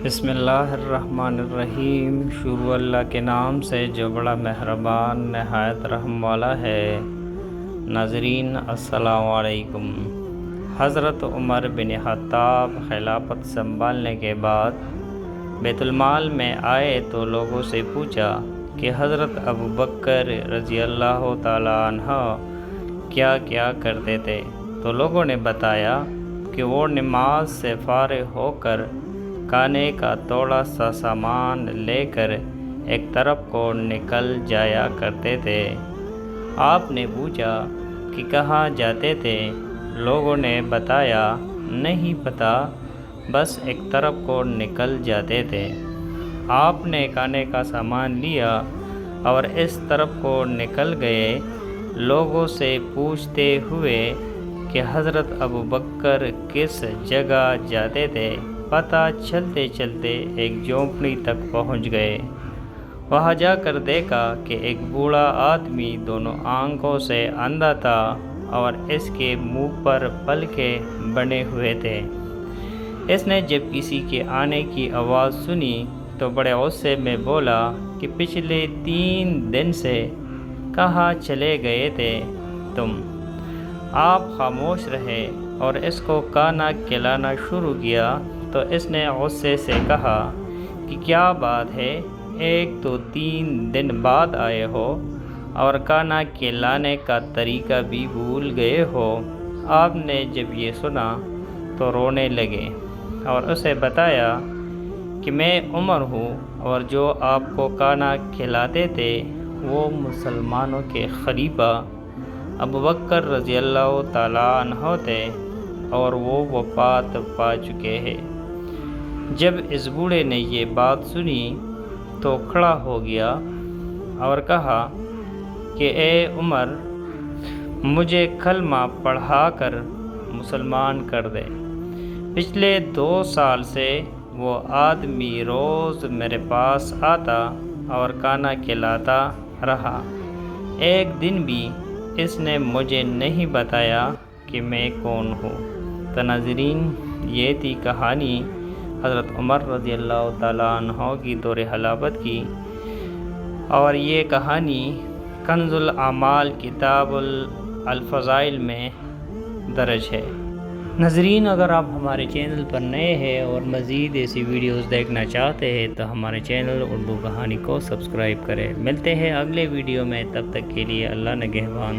بسم اللہ الرحمن الرحیم۔ شروع اللہ کے نام سے جو بڑا مہربان نہایت رحم والا ہے۔ ناظرین السلام علیکم۔ حضرت عمر بن خطاب خلافت سنبھالنے کے بعد بیت المال میں آئے تو لوگوں سے پوچھا کہ حضرت ابو بکر رضی اللہ تعالیٰ عنہ کیا کیا کرتے تھے، تو لوگوں نے بتایا کہ وہ نماز سے فارغ ہو کر کھانے کا تھوڑا سا سامان لے کر ایک طرف کو نکل جایا کرتے تھے۔ آپ نے پوچھا کہ کہاں جاتے تھے؟ لوگوں نے بتایا نہیں پتہ، بس ایک طرف کو نکل جاتے تھے۔ آپ نے کھانے کا سامان لیا اور اس طرف کو نکل گئے، لوگوں سے پوچھتے ہوئے کہ حضرت ابو بکر کس جگہ جاتے تھے۔ پتہ چلتے چلتے ایک جھونپڑی تک پہنچ گئے۔ وہاں جا کر دیکھا کہ ایک بوڑھا آدمی دونوں آنکھوں سے اندھا تھا اور اس کے منہ پر پلکیں بنے ہوئے تھے۔ اس نے جب کسی کے آنے کی آواز سنی تو بڑے غصے میں بولا کہ پچھلے 3 دن سے کہاں چلے گئے تھے تم؟ آپ خاموش رہے اور اس کو کھانا کھلانا شروع کیا تو اس نے غصے سے کہا کہ کیا بات ہے، ایک تو 3 دن بعد آئے ہو اور کھانا کھلانے کا طریقہ بھی بھول گئے ہو۔ آپ نے جب یہ سنا تو رونے لگے اور اسے بتایا کہ میں عمر ہوں اور جو آپ کو کھانا کھلاتے تھے وہ مسلمانوں کے خلیفہ ابو بکر رضی اللہ تعالیٰ عنہ تھے اور وہ وفات پا چکے ہیں۔ جب اس بوڑھے نے یہ بات سنی تو کھڑا ہو گیا اور کہا کہ اے عمر، مجھے کلمہ پڑھا کر مسلمان کر دے۔ پچھلے 2 سال سے وہ آدمی روز میرے پاس آتا اور کھانا کھلاتا رہا، ایک دن بھی اس نے مجھے نہیں بتایا کہ میں کون ہوں۔ تو ناظرین، یہ تھی کہانی حضرت عمر رضی اللہ تعالیٰ عنہ کی دور خلافت کی، اور یہ کہانی کنز الاعمال کتاب الفضائل میں درج ہے۔ ناظرین، اگر آپ ہمارے چینل پر نئے ہیں اور مزید ایسی ویڈیوز دیکھنا چاہتے ہیں تو ہمارے چینل اردو کہانی کو سبسکرائب کریں۔ ملتے ہیں اگلے ویڈیو میں، تب تک کے لیے اللہ نگہبان۔